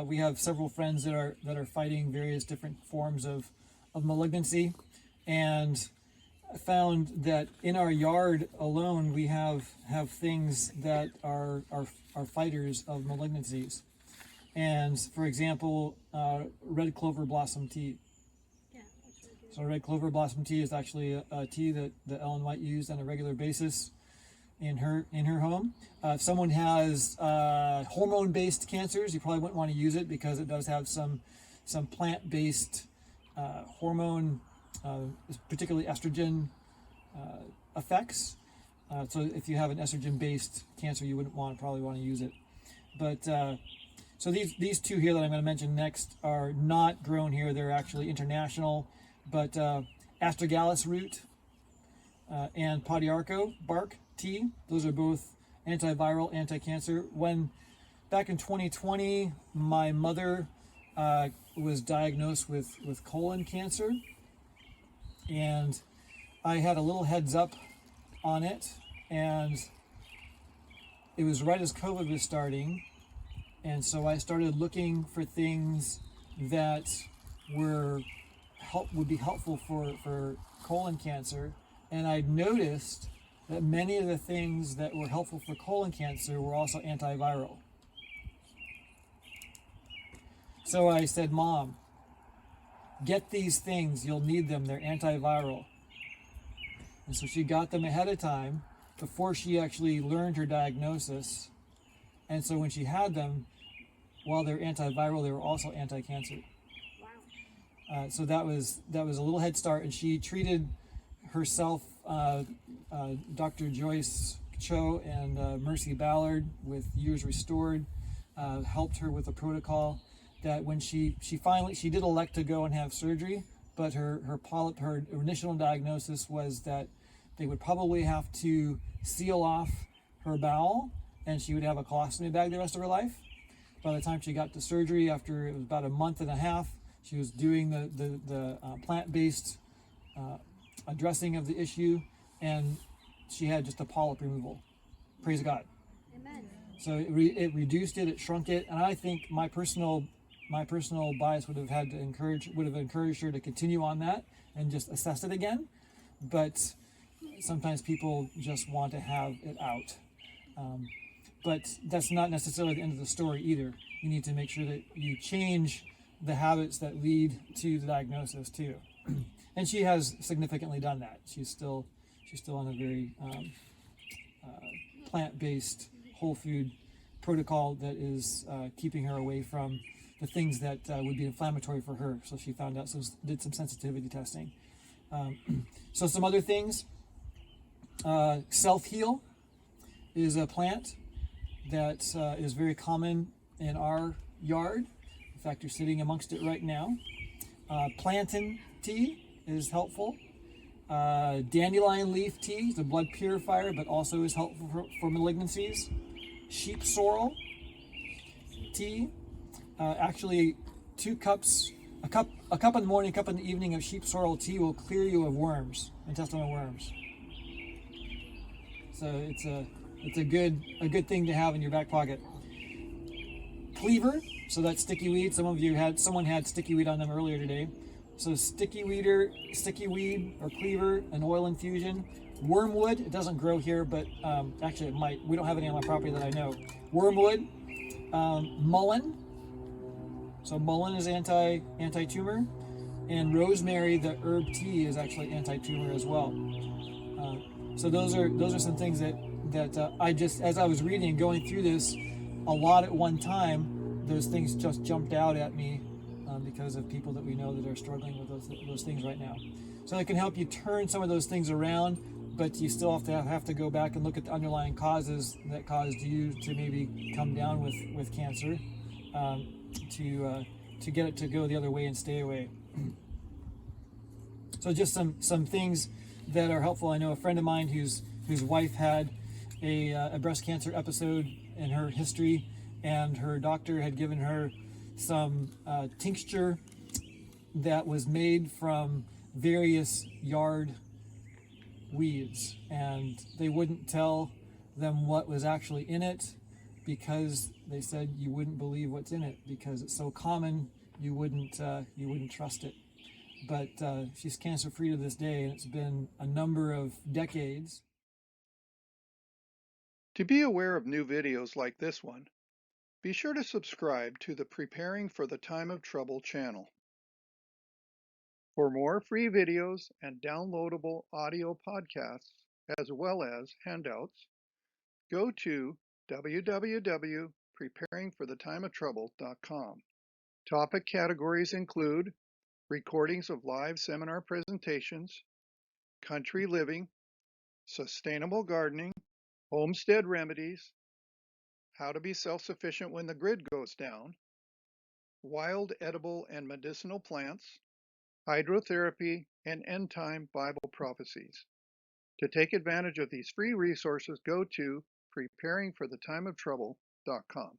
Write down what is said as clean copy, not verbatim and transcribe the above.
we have several friends that are fighting various different forms of malignancy, and I found that in our yard alone we have things that are fighters of malignancies. And for example, red clover blossom tea. Yeah. So red clover blossom tea is actually a tea that Ellen White used on a regular basis in her home. If someone has hormone-based cancers, you probably wouldn't want to use it because it does have some plant-based hormone, particularly estrogen effects. So if you have an estrogen-based cancer, you wouldn't probably want to use it. But so these two here that I'm going to mention next are not grown here; they're actually international. But astragalus root and podiarco bark tea; those are both antiviral, anti-cancer. When back in 2020, my mother was diagnosed with colon cancer, and I had a little heads up on it, and it was right as COVID was starting, and so I started looking for things that would be helpful for colon cancer, and I noticed that many of the things that were helpful for colon cancer were also antiviral. So I said, Mom, get these things, you'll need them, they're antiviral. And so she got them ahead of time before she actually learned her diagnosis. And so when she had them, while they're antiviral, they were also anti-cancer. Wow. So that was a little head start, and she treated herself, Dr. Joyce Cho and Mercy Ballard with Years Restored, helped her with a protocol that when she did elect to go and have surgery, but her initial diagnosis was that they would probably have to seal off her bowel, and she would have a colostomy bag the rest of her life. By the time she got to surgery, after it was about a month and a half, she was doing the plant-based addressing of the issue, and she had just a polyp removal. Praise God. Amen. So it reduced it, it shrunk it, and I think my personal bias would have encouraged her to continue on that and just assess it again. But sometimes people just want to have it out. But that's not necessarily the end of the story either. You need to make sure that you change the habits that lead to the diagnosis too. And she has significantly done that. She's still on a very plant-based, whole food protocol that is keeping her away from the things that would be inflammatory for her. So she found out, did some sensitivity testing. So some other things. Self-heal is a plant that is very common in our yard. In fact, you're sitting amongst it right now. Plantain tea is helpful. Dandelion leaf tea is a blood purifier, but also is helpful for malignancies. Sheep sorrel tea. Actually, 2 cups, a cup in the morning, a cup in the evening of sheep sorrel tea will clear you of worms, intestinal worms. So it's a good thing to have in your back pocket. Cleaver, so that's sticky weed. Someone had sticky weed on them earlier today. So sticky weed or cleaver, an oil infusion. Wormwood, it doesn't grow here, but actually it might. We don't have any on my property that I know. Wormwood, mullein. So mullein is anti-tumor, and rosemary, the herb tea, is actually anti-tumor as well. So those are some things that I just, as I was reading and going through this a lot at one time, those things just jumped out at me because of people that we know that are struggling with those things right now. So it can help you turn some of those things around, but you still have to go back and look at the underlying causes that caused you to maybe come down with cancer, to get it to go the other way and stay away. So just some things that are helpful. I know a friend of mine whose wife had a breast cancer episode in her history, and her doctor had given her some tincture that was made from various yard weeds, and they wouldn't tell them what was actually in it, because they said you wouldn't believe what's in it because it's so common you wouldn't trust it. But she's cancer free to this day, and it's been a number of decades. To be aware of new videos like this one, be sure to subscribe to the Preparing for the Time of Trouble channel. For more free videos and downloadable audio podcasts, as well as handouts, go to www.preparingforthetimeoftrouble.com. Topic categories include recordings of live seminar presentations, country living, sustainable gardening, homestead remedies, how to be self-sufficient when the grid goes down, wild edible and medicinal plants, hydrotherapy, and end-time Bible prophecies. To take advantage of these free resources, go to preparingforthetimeoftrouble.com.